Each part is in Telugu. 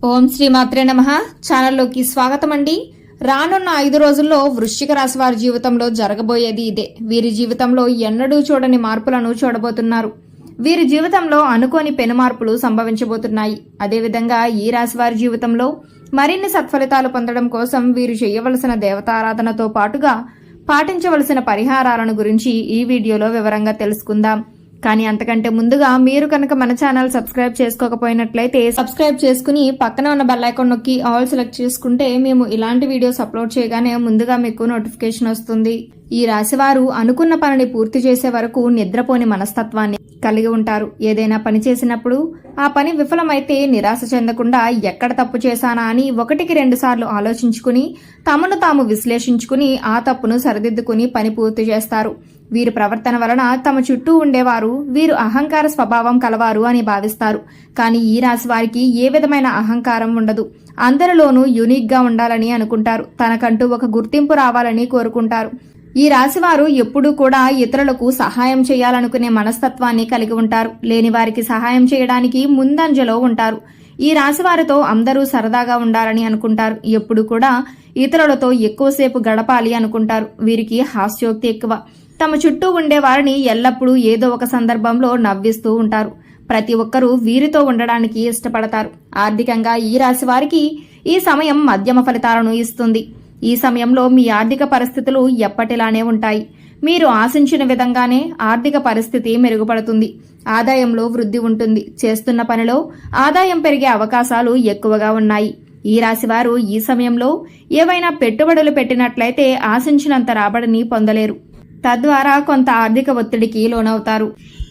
ఓం శ్రీ మాత్రే నమః. ఛానల్లోకి స్వాగతం అండి. రానున్న 5 రోజుల్లో వృశ్చిక రాశి వారి జీవితంలో జరగబోయేది ఇదే. వీరి జీవితంలో ఎన్నడూ చూడని మార్పులను చూడబోతున్నారు. వీరి జీవితంలో అనుకోని పెను మార్పులు సంభవించబోతున్నాయి. అదేవిధంగా ఈ రాశి వారి జీవితంలో మరిన్ని సత్ఫలితాలు పొందడం కోసం వీరు చేయవలసిన దేవతారాధనతో పాటుగా పాటించవలసిన పరిహారాలను గురించి ఈ వీడియోలో వివరంగా తెలుసుకుందాం. కానీ అంతకంటే ముందుగా మీరు కనుక మన ఛానల్ సబ్స్క్రైబ్ చేసుకోకపోయినట్లయితే సబ్స్క్రైబ్ చేసుకుని పక్కన ఉన్న బెల్ ఐకాన్ నొక్కి ఆల్ సెలెక్ట్ చేసుకుంటే మేము ఇలాంటి వీడియోస్ అప్లోడ్ చేయగానే ముందుగా మీకు నోటిఫికేషన్ వస్తుంది. ఈ రాశివారు అనుకున్న పనిని పూర్తి చేసే వరకు నిద్రపోని మనస్తత్వాన్ని కలిగి ఉంటారు. ఏదైనా పని చేసినప్పుడు ఆ పని విఫలమైతే నిరాశ చెందకుండా ఎక్కడ తప్పు చేశానా అని 1-2 సార్లు ఆలోచించుకుని తమను తాము విశ్లేషించుకుని ఆ తప్పును సరిదిద్దుకుని పని పూర్తి చేస్తారు. వీరి ప్రవర్తన వలన తమ చుట్టూ ఉండేవారు వీరు అహంకార స్వభావం కలవారు అని భావిస్తారు. కానీ ఈ రాశి వారికి ఏ విధమైన అహంకారం ఉండదు. అందరిలోనూ యూనిక్ గా ఉండాలని అనుకుంటారు. తనకంటూ ఒక గుర్తింపు రావాలని కోరుకుంటారు. ఈ రాశివారు ఎప్పుడూ కూడా ఇతరులకు సహాయం చేయాలనుకునే మనస్తత్వాన్ని కలిగి ఉంటారు. లేని వారికి సహాయం చేయడానికి ముందంజలో ఉంటారు. ఈ రాశివారితో అందరూ సరదాగా ఉండాలని అనుకుంటారు. ఎప్పుడు కూడా ఇతరులతో ఎక్కువసేపు గడపాలి అనుకుంటారు. వీరికి హాస్యోక్తి ఎక్కువ. తమ చుట్టూ ఉండే వారిని ఎల్లప్పుడూ ఏదో ఒక సందర్భంలో నవ్విస్తూ ఉంటారు. ప్రతి ఒక్కరూ వీరితో ఉండడానికి ఇష్టపడతారు. ఆర్థికంగా ఈ రాశి వారికి ఈ సమయం మధ్యమ ఫలితాలను ఇస్తుంది. ఈ సమయంలో మీ ఆర్థిక పరిస్థితులు ఎప్పటిలానే ఉంటాయి. మీరు ఆశించిన విధంగానే ఆర్థిక పరిస్థితి మెరుగుపడుతుంది. ఆదాయంలో వృద్ధి ఉంటుంది. చేస్తున్న పనిలో ఆదాయం పెరిగే అవకాశాలు ఎక్కువగా ఉన్నాయి. ఈ రాశివారు ఈ సమయంలో ఏవైనా పెట్టుబడులు పెట్టినట్లయితే ఆశించినంత రాబడిని పొందలేరు. తద్వారా కొంత ఆర్థిక ఒత్తిడికి లోనవుతారు.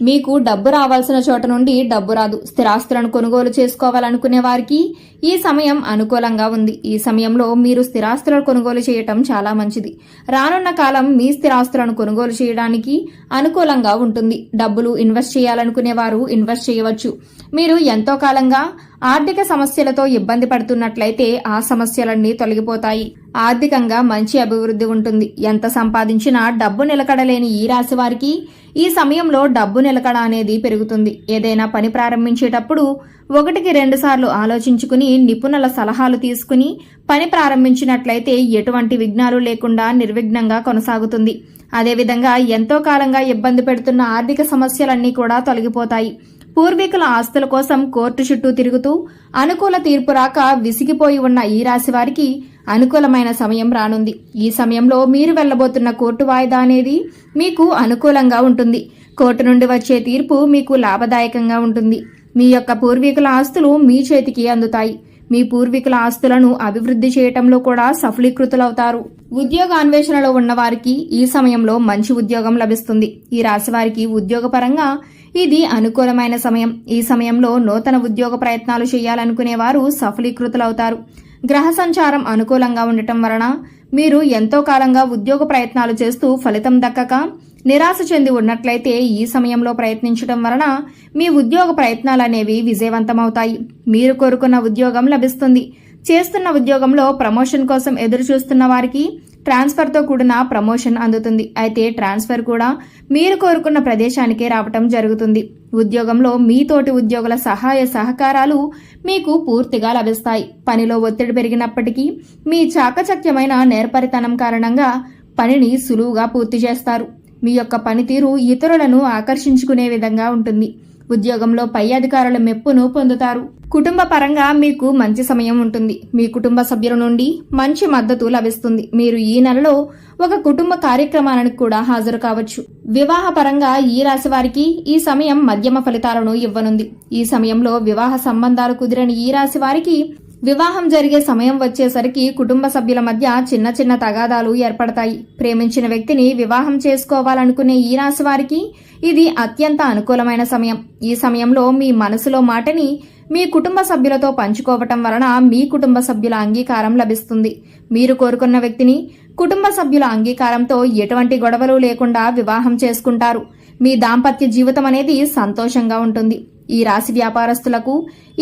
మీకు డబ్బు రావాల్సిన చోట నుండి డబ్బు రాదు. స్థిరాస్తులను కొనుగోలు చేసుకోవాలనుకునే వారికి ఈ సమయం అనుకూలంగా ఉంది. ఈ సమయంలో మీరు స్థిరాస్తులను కొనుగోలు చేయటం చాలా మంచిది. రానున్న కాలం మీ స్థిరాస్తులను కొనుగోలు చేయడానికి అనుకూలంగా ఉంటుంది. డబ్బులు ఇన్వెస్ట్ చేయాలనుకునే వారు ఇన్వెస్ట్ చేయవచ్చు. మీరు ఎంతో కాలంగా ఆర్థిక సమస్యలతో ఇబ్బంది పడుతున్నట్లయితే ఆ సమస్యలన్నీ తొలగిపోతాయి. ఆర్థికంగా మంచి అభివృద్ధి ఉంటుంది. ఎంత సంపాదించినా డబ్బు నిలకడలేని ఈ రాశి వారికి ఈ సమయంలో డబ్బు నిలకడ అనేది పెరుగుతుంది. ఏదైనా పని ప్రారంభించేటప్పుడు 1-2 సార్లు ఆలోచించుకుని నిపుణుల సలహాలు తీసుకుని పని ప్రారంభించినట్లయితే ఎటువంటి విఘ్నాలు లేకుండా నిర్విఘ్నంగా కొనసాగుతుంది. అదేవిధంగా ఎంతో కాలంగా ఇబ్బంది పెడుతున్న ఆర్థిక సమస్యలన్నీ కూడా తొలగిపోతాయి. పూర్వీకుల ఆస్తుల కోసం కోర్టు చుట్టూ తిరుగుతూ అనుకూల తీర్పు రాక విసిగిపోయి ఉన్న ఈ రాశి వారికి అనుకూలమైన సమయం రానుంది. ఈ సమయంలో మీరు వెళ్లబోతున్న కోర్టు వాయిదా అనేది మీకు అనుకూలంగా ఉంటుంది. కోర్టు నుండి వచ్చే తీర్పు మీకు లాభదాయకంగా ఉంటుంది. మీ యొక్క పూర్వీకుల ఆస్తులు మీ చేతికి అందుతాయి. మీ పూర్వీకుల ఆస్తులను అభివృద్ధి చేయటంలో కూడా సఫలీకృతులవుతారు. ఉద్యోగ అన్వేషణలో ఉన్న వారికి ఈ సమయంలో మంచి ఉద్యోగం లభిస్తుంది. ఈ రాశి వారికి ఉద్యోగపరంగా ఇది అనుకూలమైన సమయం. ఈ సమయంలో నూతన ఉద్యోగ ప్రయత్నాలు చేయాలనుకునే వారు సఫలీకృతులవుతారు. గ్రహ సంచారం అనుకూలంగా ఉండటం వలన మీరు ఎంతో కాలంగా ఉద్యోగ ప్రయత్నాలు చేస్తూ ఫలితం దక్కక నిరాశ చెంది ఉన్నట్లయితే ఈ సమయంలో ప్రయత్నించడం వలన మీ ఉద్యోగ ప్రయత్నాలనేవి విజయవంతమవుతాయి. మీరు కోరుకున్న ఉద్యోగం లభిస్తుంది. చేస్తున్న ఉద్యోగంలో ప్రమోషన్ కోసం ఎదురు చూస్తున్న వారికి ట్రాన్స్ఫర్తో కూడిన ప్రమోషన్ అందుతుంది. అయితే ట్రాన్స్ఫర్ కూడా మీరు కోరుకున్న ప్రదేశానికే రావటం జరుగుతుంది. ఉద్యోగంలో మీ తోటి ఉద్యోగుల సహాయ సహకారాలు మీకు పూర్తిగా లభిస్తాయి. పనిలో ఒత్తిడి పెరిగినప్పటికీ మీ చాకచక్యమైన నేర్పరితనం కారణంగా పనిని సులువుగా పూర్తి చేస్తారు. మీ యొక్క పనితీరు ఇతరులను ఆకర్షించుకునే విధంగా ఉంటుంది. ఉద్యోగంలో పై అధికారుల మెప్పును పొందుతారు. కుటుంబ పరంగా మీకు మంచి సమయం ఉంటుంది. మీ కుటుంబ సభ్యుల నుండి మంచి మద్దతు లభిస్తుంది. మీరు ఈ నెలలో ఒక కుటుంబ కార్యక్రమానికి కూడా హాజరు కావచ్చు. వివాహ పరంగా ఈ రాశి వారికి ఈ సమయం మధ్యమ ఫలితాలను ఇవ్వనుంది. ఈ సమయంలో వివాహ సంబంధాలు కుదిరని ఈ రాశి వారికి వివాహం జరిగే సమయం వచ్చేసరికి కుటుంబ సభ్యుల మధ్య చిన్న చిన్న తగాదాలు ఏర్పడతాయి. ప్రేమించిన వ్యక్తిని వివాహం చేసుకోవాలనుకునే ఈ రాశి వారికి ఇది అత్యంత అనుకూలమైన సమయం. ఈ సమయంలో మీ మనసులో మాటని మీ కుటుంబ సభ్యులతో పంచుకోవటం వలన మీ కుటుంబ సభ్యుల అంగీకారం లభిస్తుంది. మీరు కోరుకున్న వ్యక్తిని కుటుంబ సభ్యుల అంగీకారంతో ఎటువంటి గొడవలు లేకుండా వివాహం చేసుకుంటారు. మీ దాంపత్య జీవితం అనేది సంతోషంగా ఉంటుంది. ఈ రాశి వ్యాపారస్తులకు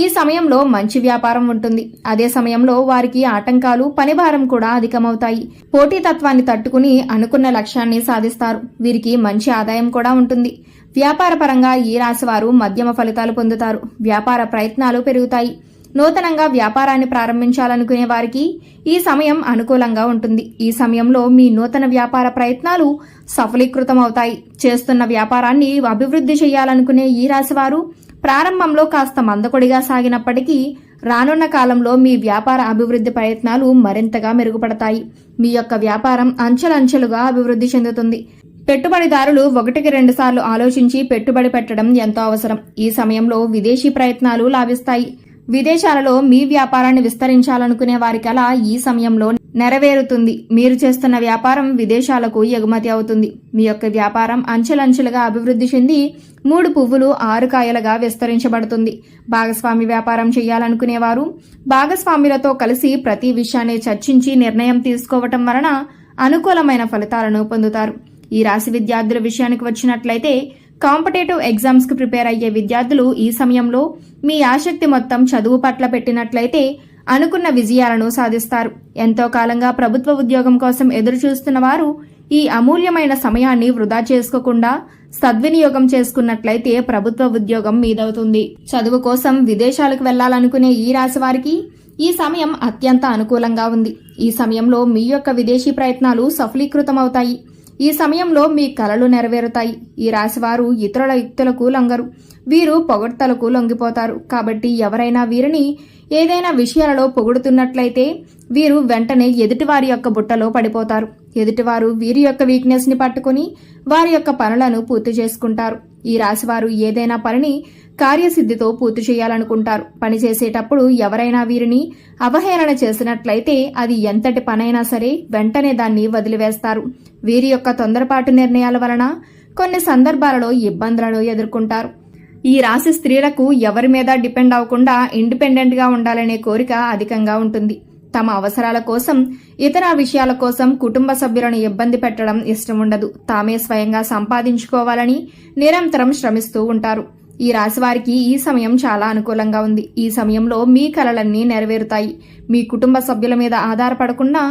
ఈ సమయంలో మంచి వ్యాపారం ఉంటుంది. అదే సమయంలో వారికి ఆటంకాలు, పనిభారం కూడా అధికమవుతాయి. పోటీతత్వాన్ని తట్టుకుని అనుకున్న లక్ష్యాన్ని సాధిస్తారు. వీరికి మంచి ఆదాయం కూడా ఉంటుంది. వ్యాపార పరంగా ఈ రాశి వారు మధ్యమ ఫలితాలు పొందుతారు. వ్యాపార ప్రయత్నాలు పెరుగుతాయి. నూతనంగా వ్యాపారాన్ని ప్రారంభించాలనుకునే వారికి ఈ సమయం అనుకూలంగా ఉంటుంది. ఈ సమయంలో మీ నూతన వ్యాపార ప్రయత్నాలు సఫలీకృతమవుతాయి. చేస్తున్న వ్యాపారాన్ని అభివృద్ధి చేయాలనుకునే ఈ రాశివారు ప్రారంభంలో కాస్త మందకొడిగా సాగినప్పటికీ రానున్న కాలంలో మీ వ్యాపార అభివృద్ధి ప్రయత్నాలు మరింతగా మెరుగుపడతాయి. మీ యొక్క వ్యాపారం అంచెలంచెలుగా అభివృద్ధి చెందుతుంది. పెట్టుబడిదారులు 1-2 సార్లు ఆలోచించి పెట్టుబడి పెట్టడం ఎంతో అవసరం. ఈ సమయంలో విదేశీ ప్రయత్నాలు లాభిస్తాయి. విదేశాలలో మీ వ్యాపారాన్ని విస్తరించాలనుకునే వారికలా ఈ సమయంలో నెరవేరుతుంది. మీరు చేస్తున్న వ్యాపారం విదేశాలకు ఎగుమతి అవుతుంది. మీ యొక్క వ్యాపారం అంచెలంచెలుగా అభివృద్ధి చెంది 3 పువ్వులు 6 కాయలుగా విస్తరించబడుతుంది. భాగస్వామి వ్యాపారం చేయాలనుకునేవారు భాగస్వాములతో కలిసి ప్రతి విషయాన్ని చర్చించి నిర్ణయం తీసుకోవటం వలన అనుకూలమైన ఫలితాలను పొందుతారు. ఈ రాశి విద్యార్థుల విషయానికి వచ్చినట్లయితే కాంపిటేటివ్ ఎగ్జామ్స్ కు ప్రిపేర్ అయ్యే విద్యార్థులు ఈ సమయంలో మీ ఆసక్తి మొత్తం చదువు పట్ల పెట్టినట్లయితే అనుకున్న విజయాలను సాధిస్తారు. ఎంతో కాలంగా ప్రభుత్వ ఉద్యోగం కోసం ఎదురు చూస్తున్న వారు ఈ అమూల్యమైన సమయాన్ని వృధా చేసుకోకుండా సద్వినియోగం చేసుకున్నట్లయితే ప్రభుత్వ ఉద్యోగం మీదవుతుంది. చదువు కోసం విదేశాలకు వెళ్లాలనుకునే ఈ రాశి వారికి ఈ సమయం అత్యంత అనుకూలంగా ఉంది. ఈ సమయంలో మీ యొక్క విదేశీ ప్రయత్నాలు సఫలీకృతమవుతాయి. ఈ సమయంలో మీ కలలు నెరవేరుతాయి. ఈ రాశివారు ఇతరుల యుక్తులకు లొంగరు. వీరు పొగడ్తలకు లొంగిపోతారు. కాబట్టి ఎవరైనా వీరిని ఏదైనా విషయాలలో పొగుడుతున్నట్లయితే వీరు వెంటనే ఎదుటివారి యొక్క బుట్టలో పడిపోతారు. ఎదుటివారు వీరి యొక్క వీక్నెస్ ని పట్టుకుని వారి యొక్క పనులను పూర్తి చేసుకుంటారు. ఈ రాశివారు ఏదైనా పనిని కార్యసిద్ధితో పూర్తి చేయాలనుకుంటారు. పని చేసేటప్పుడు ఎవరైనా వీరిని అవహేళన చేసినట్లయితే అది ఎంతటి పనైనా సరే వెంటనే దాన్ని వదిలివేస్తారు. వీరి యొక్క తొందరపాటు నిర్ణయాల వలన కొన్ని సందర్భాలలో ఇబ్బందులను ఎదుర్కొంటారు. ఈ రాశి స్త్రీలకు ఎవరి మీద డిపెండ్ అవ్వకుండా ఇండిపెండెంట్ గా ఉండాలనే కోరిక అధికంగా ఉంటుంది. తమ అవసరాల కోసం ఇతర విషయాల కోసం కుటుంబ సభ్యులను ఇబ్బంది పెట్టడం ఇష్టం ఉండదు. తామే స్వయంగా సంపాదించుకోవాలని నిరంతరం శ్రమిస్తూ ఉంటారు. ఈ రాశి వారికి ఈ సమయం చాలా అనుకూలంగా ఉంది. ఈ సమయంలో మీ కలలన్నీ నెరవేరుతాయి. మీ కుటుంబ సభ్యుల మీద ఆధారపడకుండా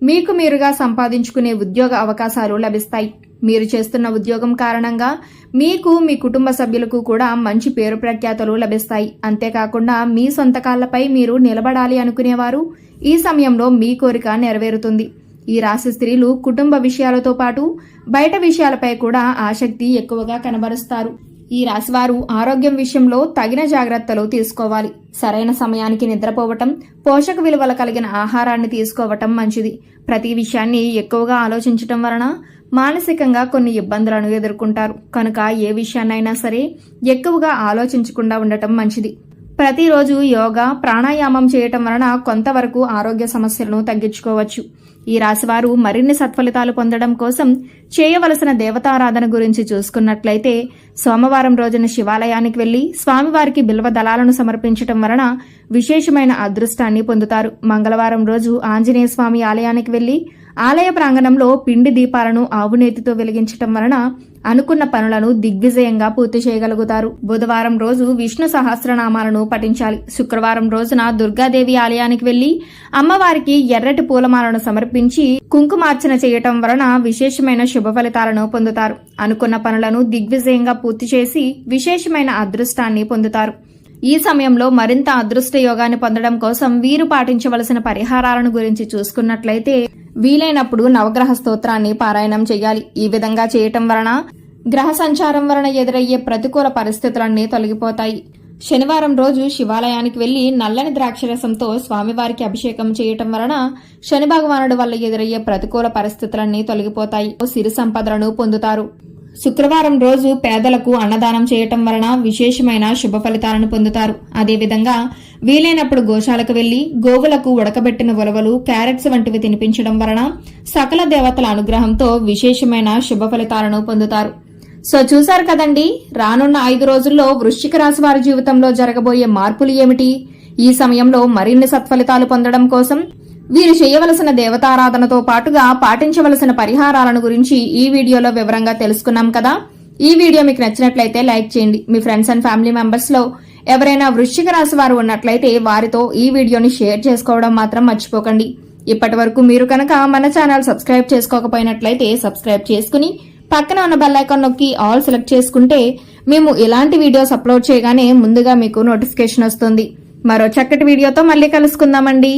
మీకు మీరుగా సంపాదించుకునే ఉద్యోగ అవకాశాలు లభిస్తాయి. మీరు చేస్తున్న ఉద్యోగం కారణంగా మీకు మీ కుటుంబ సభ్యులకు కూడా మంచి పేరు ప్రఖ్యాతులు లభిస్తాయి. అంతేకాకుండా మీ సొంత కాళ్లపై మీరు నిలబడాలి అనుకునేవారు ఈ సమయంలో మీ కోరిక నెరవేరుతుంది. ఈ రాశి స్త్రీలు కుటుంబ విషయాలతో పాటు బయట విషయాలపై కూడా ఆసక్తి ఎక్కువగా కనబరుస్తారు. ఈ రాశివారు ఆరోగ్యం విషయంలో తగిన జాగ్రత్తలు తీసుకోవాలి. సరైన సమయానికి నిద్రపోవటం, పోషక విలువలు కలిగిన ఆహారాన్ని తీసుకోవటం మంచిది. ప్రతి విషయాన్ని ఎక్కువగా ఆలోచించటం వలన మానసికంగా కొన్ని ఇబ్బందులను ఎదుర్కొంటారు. కనుక ఏ విషయాన్నైనా సరే ఎక్కువగా ఆలోచించకుండా ఉండటం మంచిది. ప్రతిరోజు యోగా, ప్రాణాయామం చేయటం వలన కొంతవరకు ఆరోగ్య సమస్యలను తగ్గించుకోవచ్చు. ఈ రాశివారు మరిన్ని సత్ఫలితాలు పొందడం కోసం చేయవలసిన దేవతారాధన గురించి చూసుకున్నట్లయితే సోమవారం రోజున శివాలయానికి వెళ్లి స్వామివారికి బిల్వ దళాలను సమర్పించటం వలన విశేషమైన అదృష్టాన్ని పొందుతారు. మంగళవారం రోజు ఆంజనేయ స్వామి ఆలయానికి వెళ్లి ఆలయ ప్రాంగణంలో పిండి దీపాలను ఆవునేతితో వెలిగించటం వలన అనుకున్న పనులను దిగ్విజయంగా పూర్తి చేయగలుగుతారు. బుధవారం రోజు విష్ణు సహస్రనామాలను పఠించాలి. శుక్రవారం రోజున దుర్గాదేవి ఆలయానికి వెళ్లి అమ్మవారికి ఎర్రటి పూలమాలను సమర్పించి కుంకుమార్చన చేయటం వలన విశేషమైన శుభ ఫలితాలను పొందుతారు. అనుకున్న పనులను దిగ్విజయంగా పూర్తి చేసి విశేషమైన అదృష్టాన్ని పొందుతారు. ఈ సమయంలో మరింత అదృష్ట యోగాన్ని పొందడం కోసం వీరు పాటించవలసిన పరిహారాలను గురించి చూసుకున్నట్లయితే వీలైనప్పుడు నవగ్రహ స్తోత్రాన్ని పారాయణం చేయాలి. ఈ విధంగా చేయటం వలన గ్రహ సంచారం వలన ఎదురయ్యే ప్రతికూల పరిస్థితులన్నీ తొలగిపోతాయి. శనివారం రోజు శివాలయానికి వెళ్లి నల్లని ద్రాక్షరసంతో స్వామివారికి అభిషేకం చేయటం వలన శని భగవానుడి వల్ల ఎదురయ్యే ప్రతికూల పరిస్థితులన్నీ తొలగిపోతాయి. సిరి సంపదలను పొందుతారు. శుక్రవారం రోజు పేదలకు అన్నదానం చేయటం వలన విశేషమైన శుభ ఫలితాలను పొందుతారు. అదేవిధంగా వీలైనప్పుడు గోశాలకు వెళ్లి గోవులకు ఉడకబెట్టిన ఉలవలు, క్యారెట్స్ వంటివి తినిపించడం వలన సకల దేవతల అనుగ్రహంతో విశేషమైన శుభ ఫలితాలను పొందుతారు. సో చూశారు కదండి, రానున్న 5 రోజుల్లో వృశ్చిక రాశి వారి జీవితంలో జరగబోయే మార్పులు ఏమిటి? ఈ సమయంలో మరిన్ని సత్ఫలితాలు పొందడం కోసం వీరు చేయవలసిన దేవతారాధనతో పాటుగా పాటించవలసిన పరిహారాలను గురించి ఈ వీడియోలో వివరంగా తెలుసుకున్నాం కదా. ఈ వీడియో మీకు నచ్చినట్లయితే లైక్ చేయండి. మీ ఫ్రెండ్స్ అండ్ ఫ్యామిలీ మెంబర్స్ లో ఎవరైనా వృశ్చిక రాశి వారు ఉన్నట్లయితే వారితో ఈ వీడియోని షేర్ చేసుకోవడం మాత్రం మర్చిపోకండి. ఇప్పటి వరకు మీరు కనుక మన ఛానల్ సబ్స్క్రైబ్ చేసుకోకపోయినట్లయితే సబ్స్క్రైబ్ చేసుకుని పక్కన ఉన్న బెల్ ఐకాన్ నొక్కి ఆల్ సెలెక్ట్ చేసుకుంటే మేము ఇలాంటి వీడియోస్ అప్లోడ్ చేయగానే ముందుగా మీకు నోటిఫికేషన్ వస్తుంది. మరో చక్కటి వీడియోతో మళ్ళీ కలుసుకుందామండి.